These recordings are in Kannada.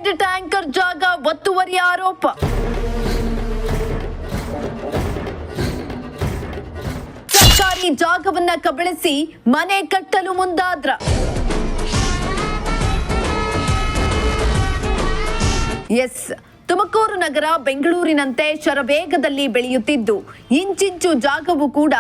ಹೆಡ್ ಟ್ಯಾಂಕರ್ ಜಾಗ ಒತ್ತುವರಿ ಆರೋಪ. ಸರ್ಕಾರಿ ಜಾಗವನ್ನ ಕಬಳಿಸಿ ಮನೆ ಕಟ್ಟಲು ಮುಂದಾದ್ರ. ಎಸ್, ತುಮಕೂರು ನಗರ ಬೆಂಗಳೂರಿನಂತೆ ಶರವೇಗದಲ್ಲಿ ಬೆಳೆಯುತ್ತಿದ್ದು ಇಂಚಿಂಚು ಜಾಗವೂ ಕೂಡ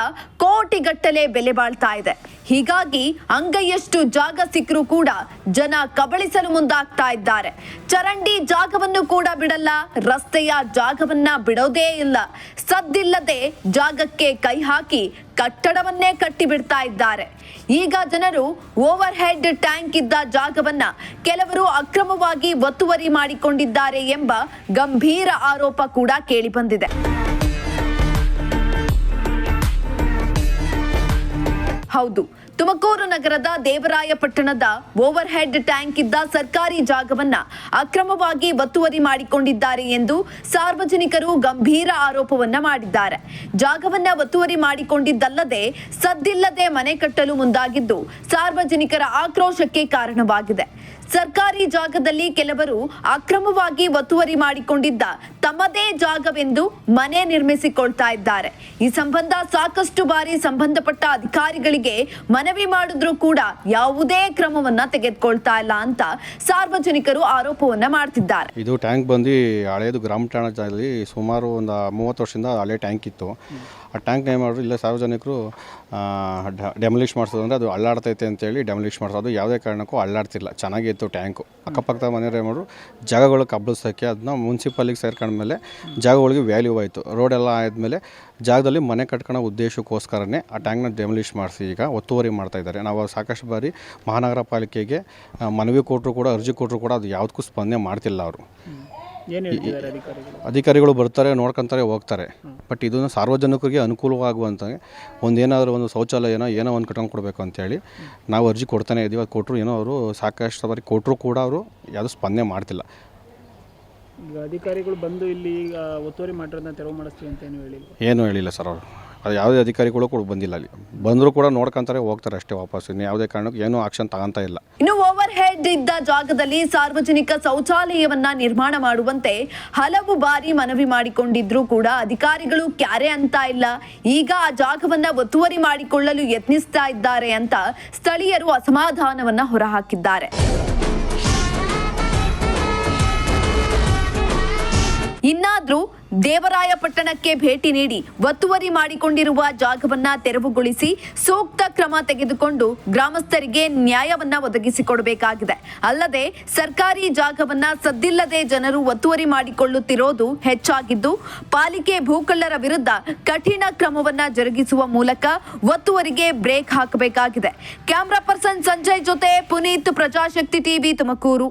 ಕೋಟಿಗಟ್ಟಲೆ ಬೆಲೆ ಬಾಳ್ತಾ ಇದೆ. ಹೀಗಾಗಿ ಅಂಗೈಯಷ್ಟು ಜಾಗ ಸಿಕ್ಕರೂ ಕೂಡ ಜನ ಕಬಳಿಸಲು ಮುಂದಾಗ್ತಾ ಇದ್ದಾರೆ. ಚರಂಡಿ ಜಾಗವನ್ನು ಕೂಡ ಬಿಡಲ್ಲ, ರಸ್ತೆಯ ಜಾಗವನ್ನ ಬಿಡೋದೇ ಇಲ್ಲ. ಸದ್ದಿಲ್ಲದೆ ಜಾಗಕ್ಕೆ ಕೈ ಹಾಕಿ ಕಟ್ಟಡವನ್ನೇ ಕಟ್ಟಿ ಬಿಡ್ತಾ ಇದ್ದಾರೆ. ಈಗ ಜನರು ಓವರ್ ಹೆಡ್ ಟ್ಯಾಂಕ್ ಇದ್ದ ಜಾಗವನ್ನ ಕೆಲವರು ಅಕ್ರಮವಾಗಿ ಒತ್ತುವರಿ ಮಾಡಿಕೊಂಡಿದ್ದಾರೆ ಎಂಬ ಗಂಭೀರ ಆರೋಪ ಕೂಡ ಕೇಳಿಬಂದಿದೆ. ಹೌದು, ತುಮಕೂರು ನಗರದ ದೇವರಾಯಪಟ್ಟಣದ ಓವರ್ ಹೆಡ್ ಟ್ಯಾಂಕ್ ಇದ್ದ ಸರ್ಕಾರಿ ಜಾಗವನ್ನ ಅಕ್ರಮವಾಗಿ ಒತ್ತುವರಿ ಮಾಡಿಕೊಂಡಿದ್ದಾರೆ ಎಂದು ಸಾರ್ವಜನಿಕರು ಗಂಭೀರ ಆರೋಪವನ್ನ ಮಾಡಿದ್ದಾರೆ. ಜಾಗವನ್ನ ಒತ್ತುವರಿ ಮಾಡಿಕೊಂಡಿದ್ದಲ್ಲದೆ ಸದ್ದಿಲ್ಲದೆ ಮನೆ ಕಟ್ಟಲು ಮುಂದಾಗಿದ್ದು ಸಾರ್ವಜನಿಕರ ಆಕ್ರೋಶಕ್ಕೆ ಕಾರಣವಾಗಿದೆ. ಸರ್ಕಾರಿ ಜಾಗದಲ್ಲಿ ಕೆಲವರು ಅಕ್ರಮವಾಗಿ ಒತ್ತುವರಿ ಮಾಡಿಕೊಂಡಿದ್ದ ತಮ್ಮದೇ ಜಾಗವೆಂದು ಮನೆ ನಿರ್ಮಿಸಿಕೊಳ್ತಾ ಇದ್ದಾರೆ. ಈ ಸಂಬಂಧ ಸಾಕಷ್ಟು ಬಾರಿ ಸಂಬಂಧಪಟ್ಟ ಅಧಿಕಾರಿಗಳಿಗೆ ಮನವಿ ಮಾಡಿದ್ರೂ ಕೂಡ ಯಾವುದೇ ಕ್ರಮವನ್ನ ತೆಗೆದುಕೊಳ್ತಾ ಇಲ್ಲ ಅಂತ ಸಾರ್ವಜನಿಕರು ಆರೋಪವನ್ನ ಮಾಡ್ತಿದ್ದಾರೆ. ಇದು ಟ್ಯಾಂಕ್ ಬಂದು ಹಳೆಯದು ಗ್ರಾಮ ಠಾಣೆಯಲ್ಲಿ ಸುಮಾರು ಒಂದು 30 ವರ್ಷದಿಂದ ಹಳೆ ಟ್ಯಾಂಕ್ ಇತ್ತು. ಆ ಟ್ಯಾಂಕ್ ಏನು ಮಾಡಿದ್ರು ಇಲ್ಲ ಸಾರ್ವಜನಿಕರು ಡೆಮಲಿಷ್ ಮಾಡಿಸೋದು ಅಂದರೆ ಅದು ಅಳ್ಳಾಡ್ತೈತೆ ಅಂತೇಳಿ ಡೆಮಲಿಷ್ ಮಾಡಿಸೋದು. ಯಾವುದೇ ಕಾರಣಕ್ಕೂ ಅಳ್ಳಾಡ್ತಿಲ್ಲ, ಚೆನ್ನಾಗಿತ್ತು ಟ್ಯಾಂಕು. ಅಕ್ಕಪಕ್ಕದ ಮನೆಯವ್ರು ಏನು ಮಾಡಿದ್ರು ಜಾಗಗಳು ಕಬ್ಬಳಿಸೋಕ್ಕೆ ಅದನ್ನ ಮುನ್ಸಿಪಾಲಿಗೆ ಸೇರ್ಕೊಂಡ್ಮೇಲೆ ಜಾಗಗಳಿಗೆ ವ್ಯಾಲ್ಯೂ ಆಯಿತು. ರೋಡೆಲ್ಲ ಆದಮೇಲೆ ಜಾಗದಲ್ಲಿ ಮನೆ ಕಟ್ಕೊಳ್ಳೋ ಉದ್ದೇಶಕ್ಕೋಸ್ಕರನೇ ಆ ಟ್ಯಾಂಕ್ನ ಡೆಮಲಿಷ್ ಮಾಡಿಸಿ ಈಗ ಒತ್ತುವರಿ ಮಾಡ್ತಾಯಿದ್ದಾರೆ. ನಾವು ಸಾಕಷ್ಟು ಬಾರಿ ಮಹಾನಗರ ಪಾಲಿಕೆಗೆ ಮನವಿ ಕೊಟ್ಟರು ಕೂಡ, ಅರ್ಜಿ ಕೊಟ್ಟರು ಕೂಡ ಅದು ಯಾವುದಕ್ಕೂ ಸ್ಪಂದನೆ ಮಾಡ್ತಿಲ್ಲ ಅವರು. ಅಧಿಕಾರಿಗಳು ಬರ್ತಾರೆ, ನೋಡ್ಕೊತಾರೆ, ಹೋಗ್ತಾರೆ. ಬಟ್ ಇದನ್ನು ಸಾರ್ವಜನಿಕರಿಗೆ ಅನುಕೂಲವಾಗುವಂಥ ಒಂದೇನಾದರೂ ಒಂದು ಶೌಚಾಲಯನ ಏನೋ ಒಂದು ಕಟ್ಕೊಂಡು ಕೊಡಬೇಕು ಅಂತೇಳಿ ನಾವು ಅರ್ಜಿ ಕೊಡ್ತಾನೆ ಇದ್ದೀವಿ. ಅದು ಕೊಟ್ಟರು ಏನೋ ಅವರು ಸಾಕಷ್ಟು ಬಾರಿ ಕೊಟ್ಟರು ಕೂಡ ಅವರು ಯಾವುದೂ ಸ್ಪಂದನೆ ಮಾಡ್ತಿಲ್ಲ. ಈಗ ಅಧಿಕಾರಿಗಳು ಬಂದು ಇಲ್ಲಿ ಒತ್ತುವರಿ ಮಾಡಿರೋದನ್ನ ತೆರವು ಮಾಡಿಸ್ತೀವಿ ಅಂತ ಏನೂ ಹೇಳಿಲ್ಲ ಸರ್ ಅವರು. ಅದು ಯಾವುದೇ ಅಧಿಕಾರಿಗಳು ಕೂಡ ಬಂದಿಲ್ಲ. ಅಲ್ಲಿ ಬಂದರೂ ಕೂಡ ನೋಡ್ಕೊಂತಾರೆ, ಹೋಗ್ತಾರೆ ಅಷ್ಟೇ ವಾಪಸ್. ಇನ್ನು ಯಾವುದೇ ಕಾರಣಕ್ಕೂ ಏನೂ ಆಕ್ಷನ್ ತಗೊಂತ ಇಲ್ಲ. ಇನ್ನು ಓವರ್ ಹೆಡ್ ಇದ್ದ ಜಾಗದಲ್ಲಿ ಸಾರ್ವಜನಿಕ ಶೌಚಾಲಯವನ್ನ ನಿರ್ಮಾಣ ಮಾಡುವಂತೆ ಹಲವು ಬಾರಿ ಮನವಿ ಮಾಡಿಕೊಂಡಿದ್ರು ಕೂಡ ಅಧಿಕಾರಿಗಳು ಕ್ಯಾರೆ ಅಂತ ಇಲ್ಲ. ಈಗ ಆ ಜಾಗವನ್ನ ಒತ್ತುವರಿ ಮಾಡಿಕೊಳ್ಳಲು ಯತ್ನಿಸ್ತಾ ಇದ್ದಾರೆ ಅಂತ ಸ್ಥಳೀಯರು ಅಸಮಾಧಾನವನ್ನ ಹೊರಹಾಕಿದ್ದಾರೆ. ಇನ್ನಾದ್ರೂ ದೇವರಾಯಪಟ್ಟಣಕ್ಕೆ ಭೇಟಿ ನೀಡಿ ಒತ್ತುವರಿ ಮಾಡಿಕೊಂಡಿರುವ ಜಾಗವನ್ನ ತೆರವುಗೊಳಿಸಿ ಸೂಕ್ತ ಕ್ರಮ ತೆಗೆದುಕೊಂಡು ಗ್ರಾಮಸ್ಥರಿಗೆ ನ್ಯಾಯವನ್ನ ಒದಗಿಸಿಕೊಡಬೇಕಾಗಿದೆ. ಅಲ್ಲದೆ ಸರ್ಕಾರಿ ಜಾಗವನ್ನ ಸದ್ದಿಲ್ಲದೆ ಜನರು ಒತ್ತುವರಿ ಮಾಡಿಕೊಳ್ಳುತ್ತಿರೋದು ಹೆಚ್ಚಾಗಿದ್ದು ಪಾಲಿಕೆ ಭೂಕಳ್ಳರ ವಿರುದ್ಧ ಕಠಿಣ ಕ್ರಮವನ್ನ ಜರುಗಿಸುವ ಮೂಲಕ ಒತ್ತುವರಿಗೆ ಬ್ರೇಕ್ ಹಾಕಬೇಕಾಗಿದೆ. ಕ್ಯಾಮರಾ ಪರ್ಸನ್ ಸಂಜಯ್ ಜೊತೆ ಪುನೀತ್, ಪ್ರಜಾಶಕ್ತಿ ಟಿವಿ, ತುಮಕೂರು.